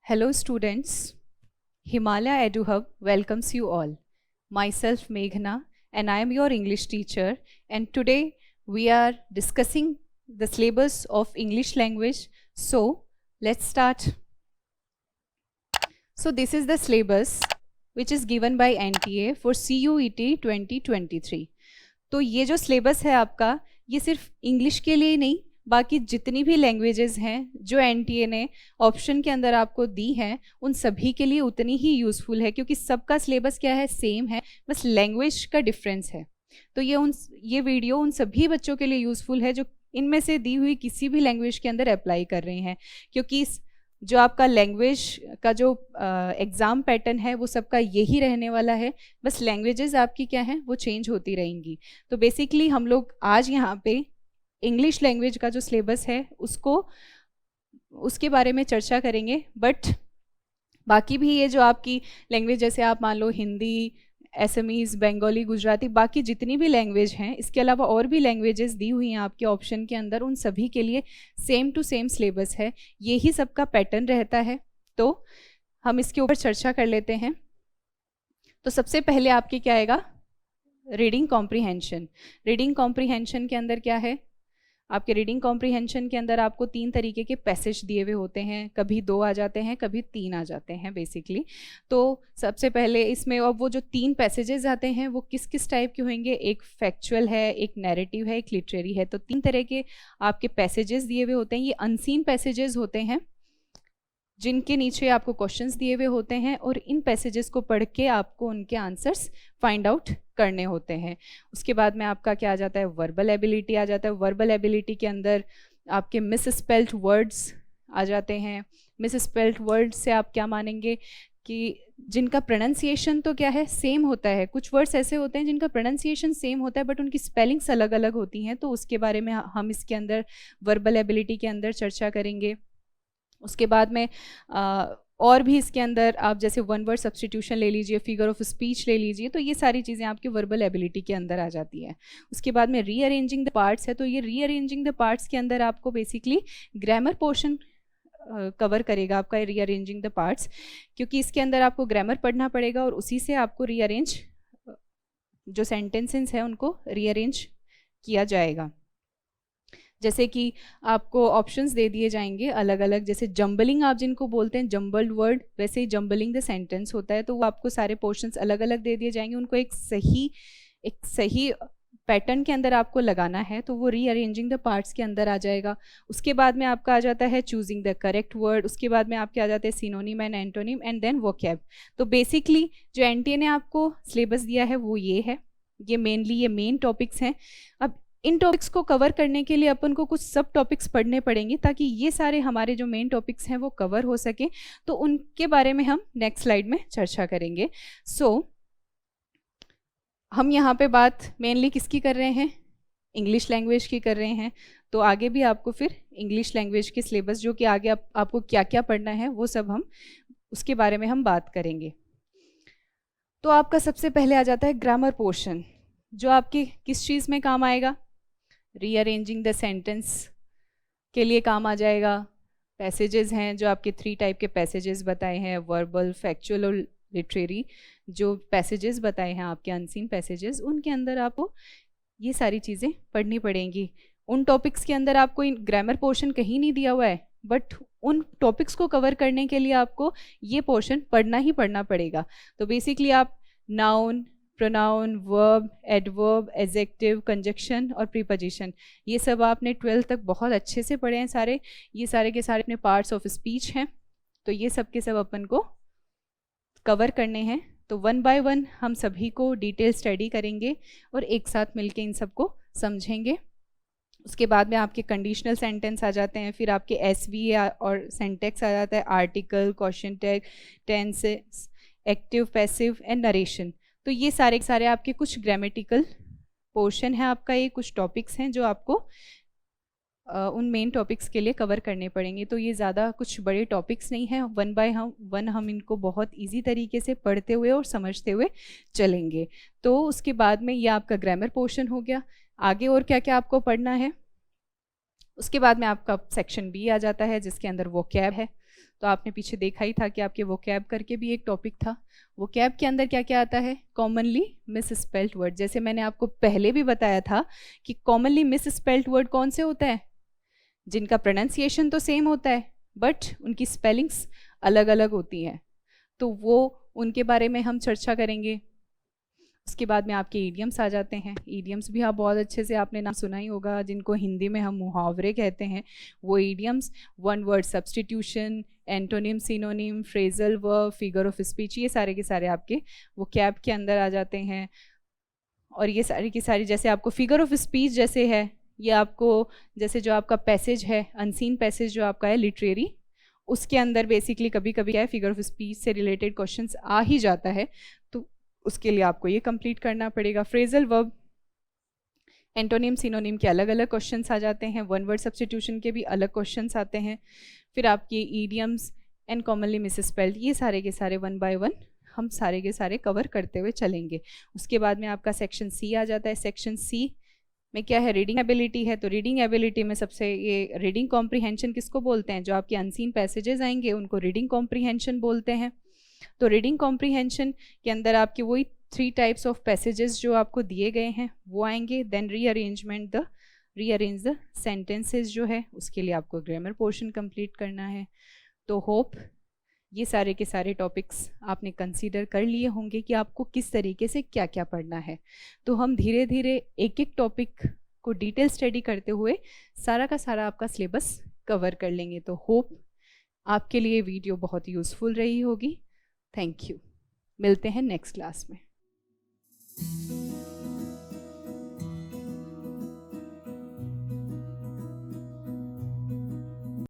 Hello students, Himalaya EduHub welcomes you all. Myself Meghna and I am your English teacher, and today we are discussing the syllabus of English language. So let's start. So this is the syllabus which is given by NTA for CUET 2023. तो ये जो syllabus है आपका, ये सिर्फ English के लिए ही नहीं, बाकी जितनी भी लैंग्वेजेस हैं जो एनटीए ने ऑप्शन के अंदर आपको दी हैं उन सभी के लिए उतनी ही यूज़फुल है, क्योंकि सबका सिलेबस क्या है, सेम है, बस लैंग्वेज का डिफरेंस है। तो ये वीडियो उन सभी बच्चों के लिए यूज़फुल है जो इनमें से दी हुई किसी भी लैंग्वेज के अंदर अप्लाई कर रहे हैं, क्योंकि जो आपका लैंग्वेज का जो एग्ज़ाम पैटर्न है वो सबका यही रहने वाला है, बस लैंग्वेजेस आपकी क्या हैं वो चेंज होती रहेंगी। तो बेसिकली हम लोग आज यहाँ पे इंग्लिश लैंग्वेज का जो सिलेबस है उसके बारे में चर्चा करेंगे। बट बाकी भी ये जो आपकी लैंग्वेज, जैसे आप मान लो हिंदी, असमीज़, बंगाली, गुजराती, बाकी जितनी भी लैंग्वेज हैं, इसके अलावा और भी लैंग्वेजेस दी हुई हैं आपके ऑप्शन के अंदर, उन सभी के लिए सेम टू सेम सिलेबस है, यही सबका पैटर्न रहता है। तो हम इसके ऊपर चर्चा कर लेते हैं। तो सबसे पहले आपके क्या आएगा, रीडिंग कॉम्प्रीहेंशन। रीडिंग कॉम्प्रीहेंशन के अंदर क्या है, आपके रीडिंग कॉम्प्रीहेंशन के अंदर आपको 3 तरीके के पैसेज दिए हुए होते हैं, कभी 2 आ जाते हैं, कभी 3 आ जाते हैं बेसिकली। तो सबसे पहले इसमें अब वो जो 3 पैसेजेस आते हैं वो किस किस टाइप के होंगे, एक फैक्चुअल है, एक नैरेटिव है, एक लिटरेरी है। तो 3 तरह के आपके पैसेजेस दिए हुए होते हैं। ये अनसीन पैसेजेस होते हैं जिनके नीचे आपको क्वेश्चंस दिए हुए होते हैं और इन पैसेजेस को पढ़ के आपको उनके आंसर्स फाइंड आउट करने होते हैं। उसके बाद में आपका क्या आ जाता है, वर्बल एबिलिटी आ जाता है। वर्बल एबिलिटी के अंदर आपके मिस स्पेल्ड वर्ड्स आ जाते हैं। मिस स्पेल्ड वर्ड्स से आप क्या मानेंगे कि जिनका प्रोनाउंसिएशन तो क्या है, सेम होता है। कुछ वर्ड्स ऐसे होते हैं जिनका प्रोनाउंसिएशन सेम होता है बट उनकी स्पेलिंग्स अलग अलग होती हैं, तो उसके बारे में हम इसके अंदर वर्बल एबिलिटी के अंदर चर्चा करेंगे। उसके बाद में और भी इसके अंदर आप जैसे वन वर्ड सब्स्टिट्यूशन ले लीजिए, फिगर ऑफ स्पीच ले लीजिए, तो ये सारी चीज़ें आपकी वर्बल एबिलिटी के अंदर आ जाती है। उसके बाद में रीअरेंजिंग द पार्ट्स है। तो ये रीअरेंजिंग द पार्ट्स के अंदर आपको बेसिकली ग्रामर पोर्शन कवर करेगा आपका रीअरेंजिंग द पार्ट्स, क्योंकि इसके अंदर आपको ग्रामर पढ़ना पड़ेगा और उसी से आपको रीअरेंज जो सेंटेंसेस हैं उनको रीअरेंज किया जाएगा। जैसे कि आपको ऑप्शंस दे दिए जाएंगे अलग अलग, जैसे जंबलिंग आप जिनको बोलते हैं, जंबल्ड वर्ड, वैसे ही जंबलिंग द सेंटेंस होता है। तो वो आपको सारे पोर्शंस अलग अलग दे दिए जाएंगे, उनको एक सही पैटर्न के अंदर आपको लगाना है, तो वो रीअरेंजिंग द पार्ट्स के अंदर आ जाएगा। उसके बाद में आपका आ जाता है चूजिंग द करेक्ट वर्ड। उसके बाद में आपके आ जाते हैं synonym and antonym and then vocab. तो बेसिकली जो एनटीए ने आपको सिलेबस दिया है वो ये है, ये मेन टॉपिक्स हैं। अब इन टॉपिक्स को कवर करने के लिए अपन को कुछ सब टॉपिक्स पढ़ने पड़ेंगे ताकि ये सारे हमारे जो मेन टॉपिक्स हैं वो कवर हो सके, तो उनके बारे में हम नेक्स्ट स्लाइड में चर्चा करेंगे। हम यहाँ पे बात मेनली किसकी कर रहे हैं, इंग्लिश लैंग्वेज की कर रहे हैं। तो आगे भी आपको फिर इंग्लिश लैंग्वेज के सिलेबस जो कि आगे आपको क्या क्या पढ़ना है वो सब हम उसके बारे में हम बात करेंगे। तो आपका सबसे पहले आ जाता है ग्रामर पोर्शन, जो आपके किस चीज़ में काम आएगा, रीअरेंजिंग द सेंटेंस के लिए काम आ जाएगा। पैसेजेस हैं जो आपके 3 टाइप के पैसेजेस बताए हैं, वर्बल, फैक्चुअल और लिटरेरी। जो पैसेजेस बताए हैं आपके अनसीन पैसेजेस, उनके अंदर आपको ये सारी चीज़ें पढ़नी पड़ेंगी। उन टॉपिक्स के अंदर आपको ग्रामर पोर्शन कहीं नहीं दिया हुआ है, बट उन टॉपिक्स को कवर करने के लिए आपको ये पोर्शन पढ़ना ही पढ़ना पड़ेगा। तो बेसिकली आप noun, pronoun, verb, adverb, adjective, conjunction और प्रीपोजिशन, ये सब आपने 12th तक बहुत अच्छे से पढ़े हैं सारे। ये सारे के सारे अपने पार्ट्स ऑफ स्पीच हैं, तो ये सब के सब अपन को कवर करने हैं। तो 1 बाय 1 हम सभी को डिटेल स्टडी करेंगे और एक साथ मिलके इन सबको समझेंगे। उसके बाद में आपके कंडीशनल सेंटेंस आ जाते हैं, फिर आपके एसवी और सेंटेक्स आ जाता है, article, question tag, tense, active, passive and narration. तो ये सारे आपके कुछ ग्रामेटिकल पोर्शन है आपका, ये कुछ टॉपिक्स हैं जो आपको उन मेन टॉपिक्स के लिए कवर करने पड़ेंगे। तो ये ज़्यादा कुछ बड़े टॉपिक्स नहीं हैं, 1 बाय 1 हम इनको बहुत इजी तरीके से पढ़ते हुए और समझते हुए चलेंगे। तो उसके बाद में ये आपका ग्रामर पोर्शन हो गया। आगे और क्या क्या आपको पढ़ना है, उसके बाद में आपका सेक्शन बी आ जाता है जिसके अंदर वोकैब है। तो आपने पीछे देखा ही था कि आपके वोकैब करके भी एक टॉपिक था। वोकैब के अंदर क्या क्या आता है? Commonly misspelled word. जैसे मैंने आपको पहले भी बताया था कि कॉमनली मिसस्पेल्ड वर्ड कौन से होता है? जिनका प्रोनाउंसिएशन तो सेम होता है बट उनकी स्पेलिंग्स अलग अलग होती हैं, तो वो उनके बारे में हम चर्चा करेंगे। उसके बाद में आपके ईडियम्स आ जाते हैं। ईडियम्स भी आप बहुत अच्छे से आपने नाम सुना ही होगा, जिनको हिंदी में हम मुहावरे कहते हैं। वो idioms one word substitution, antonym, synonym, phrasal verb, figure of speech, ये सारे के सारे आपके वो कैब के अंदर आ जाते हैं। और ये सारी की सारी, जैसे आपको फिगर ऑफ स्पीच जैसे है, ये आपको जैसे जो आपका पैसेज है, अनसीन पैसेज जो आपका है लिटरेरी, उसके अंदर बेसिकली कभी कभी क्या है, फिगर ऑफ स्पीच से रिलेटेड क्वेश्चंस आ ही जाता है, तो उसके लिए आपको ये कंप्लीट करना पड़ेगा। फ्रेजल वर्ब, एंटोनिम, सिनोनिम के अलग अलग क्वेश्चंस आ जाते हैं, वन वर्ड सब्स्टिट्यूशन के भी अलग क्वेश्चंस आते हैं। फिर आपके ईडियम्स एंड कॉमनली मिसस्पेल्ड, ये सारे के सारे वन बाय वन हम सारे के सारे कवर करते हुए चलेंगे। उसके बाद में आपका सेक्शन सी आ जाता है। सेक्शन सी में क्या है? रीडिंग एबिलिटी है। तो रीडिंग एबिलिटी में सबसे ये रीडिंग कॉम्प्रीहेंशन किसको बोलते हैं? जो आपके अनसीन पैसेजेस आएंगे उनको रीडिंग कॉम्प्रीहेंशन बोलते हैं। तो रीडिंग कॉम्प्रीहेंशन के अंदर आपके वही 3 टाइप्स ऑफ पैसेजेस जो आपको दिए गए हैं वो आएंगे। देन रीअरेंज द सेंटेंसेस जो है उसके लिए आपको ग्रामर पोर्शन कंप्लीट करना है। तो होप ये सारे के सारे टॉपिक्स आपने कंसीडर कर लिए होंगे कि आपको किस तरीके से क्या क्या पढ़ना है। तो हम धीरे धीरे एक एक टॉपिक को डिटेल स्टडी करते हुए सारा का सारा आपका सिलेबस कवर कर लेंगे। तो होप आपके लिए वीडियो बहुत यूज़फुल रही होगी। Thank you. मिलते हैं नेक्स्ट क्लास में।